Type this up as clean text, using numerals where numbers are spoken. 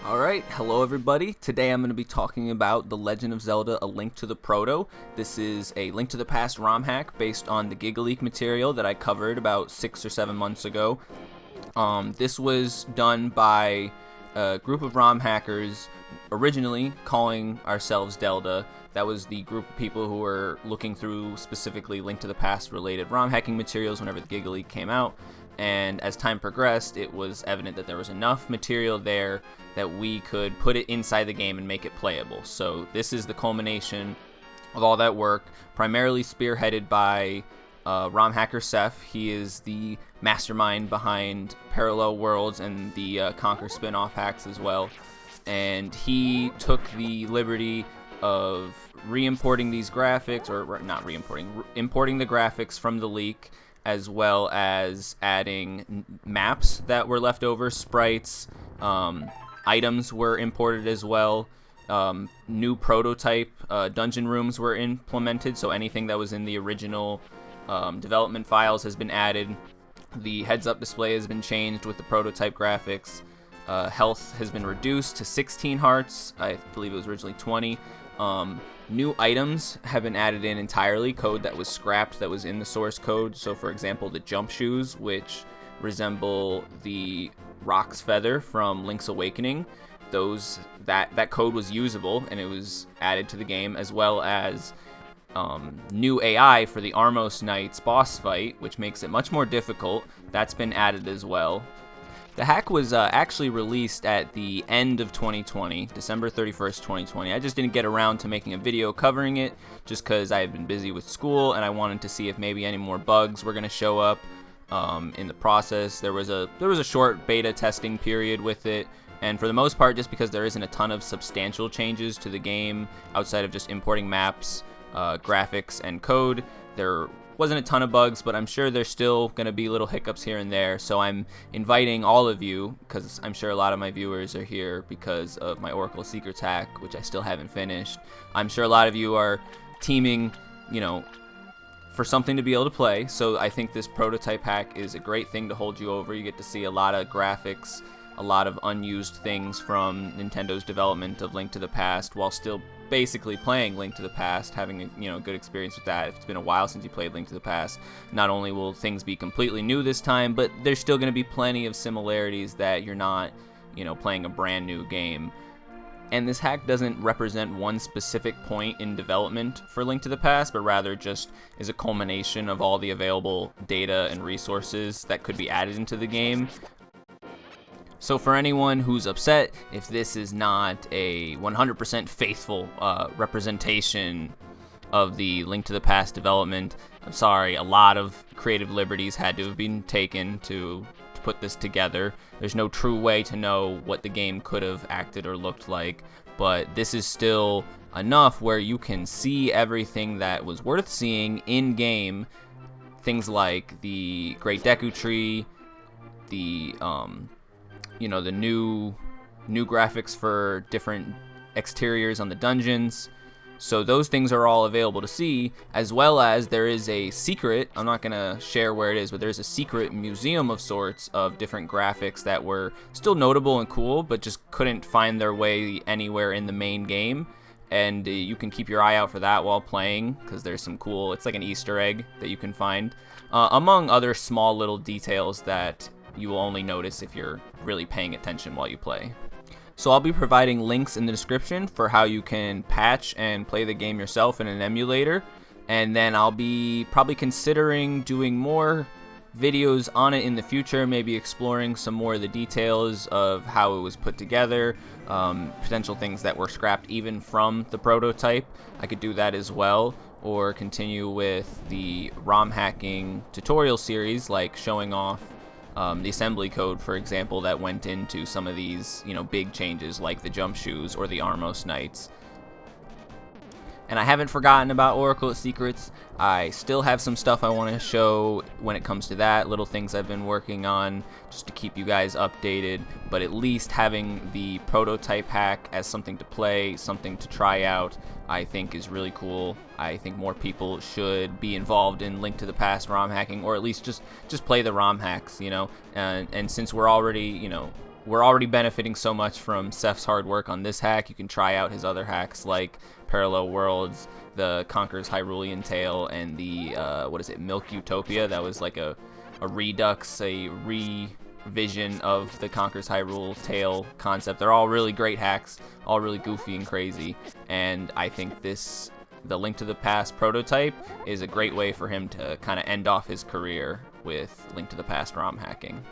Alright, hello everybody. Today I'm going to be talking about The Legend of Zelda: A Link to the Proto. This is a Link to the Past ROM hack based on the GIGALEAK material that I covered about 6 or 7 months ago. This was done by a group of ROM hackers, originally calling ourselves DELDA. That was the group of people who were looking through specifically Link to the Past related ROM hacking materials whenever the GIGALEAK came out. And as time progressed, it was evident that there was enough material there that we could put it inside the game and make it playable. So this is the culmination of all that work, primarily spearheaded by ROM hacker Seth. He is the mastermind behind Parallel Worlds and the Conquer spin-off hacks as well. And he took the liberty of re-importing these graphics, or not re-importing, importing the graphics from the leak, as well as adding maps that were left over, sprites, items were imported as well, new prototype dungeon rooms were implemented, so anything that was in the original development files has been added. The heads-up display has been changed with the prototype graphics. Health has been reduced to 16 hearts, I believe it was originally 20. New items have been added in entirely, code that was scrapped that was in the source code. So for example, the jump shoes, which resemble the Rock's Feather from Link's Awakening, that code was usable and it was added to the game, as well as new AI for the Armos Knights boss fight, which makes it much more difficult. That's been added as well. The hack was actually released at the end of 2020, December 31st, 2020. I just didn't get around to making a video covering it just because I had been busy with school and I wanted to see if maybe any more bugs were going to show up in the process. There was a short beta testing period with it, and for the most part, just because there isn't a ton of substantial changes to the game outside of just importing maps, graphics, and code, there wasn't a ton of bugs, but I'm sure there's still going to be little hiccups here and there. So I'm inviting all of you, because I'm sure a lot of my viewers are here because of my Oracle Secrets hack, which I still haven't finished. I'm sure a lot of you are teaming, for something to be able to play. So I think this prototype hack is a great thing to hold you over. You get to see a lot of graphics, a lot of unused things from Nintendo's development of Link to the Past, while still basically playing Link to the Past, having a good experience with that. If it's been a while since you played Link to the Past, not only will things be completely new this time, but there's still going to be plenty of similarities that you're not, playing a brand new game. And this hack doesn't represent one specific point in development for Link to the Past, but rather just is a culmination of all the available data and resources that could be added into the game. So for anyone who's upset if this is not a 100% faithful representation of the Link to the Past development, I'm sorry, a lot of creative liberties had to have been taken to put this together. There's no true way to know what the game could have acted or looked like, but this is still enough where you can see everything that was worth seeing in-game. Things like the Great Deku Tree, the the new graphics for different exteriors on the dungeons. So those things are all available to see, as well as there is a secret, I'm not going to share where it is, but there's a secret museum of sorts of different graphics that were still notable and cool, but just couldn't find their way anywhere in the main game. And you can keep your eye out for that while playing, because there's some cool, it's like an Easter egg that you can find, among other small little details that you will only notice if you're really paying attention while you play. So I'll be providing links in the description for how you can patch and play the game yourself in an emulator, and then I'll be probably considering doing more videos on it in the future, maybe exploring some more of the details of how it was put together, potential things that were scrapped even from the prototype. I could do that as well, or continue with the ROM hacking tutorial series, like showing off the assembly code, for example, that went into some of these, big changes like the jump shoes or the Armos Knights. And I haven't forgotten about Oracle Secrets. I still have some stuff I want to show when it comes to that, little things I've been working on just to keep you guys updated, but at least having the prototype hack as something to play, something to try out, I think is really cool. I think more people should be involved in Link to the Past ROM hacking, or at least just play the ROM hacks, you know. And since we're already benefiting so much from Seph's hard work on this hack, you can try out his other hacks like Parallel Worlds, the Conqueror's Hyrulean Tale, and the Milk Utopia. That was like a redux, a revision of the Conqueror's Hyrule Tale concept. They're all really great hacks, all really goofy and crazy, and I think the Link to the Past prototype is a great way for him to kind of end off his career with Link to the Past ROM hacking.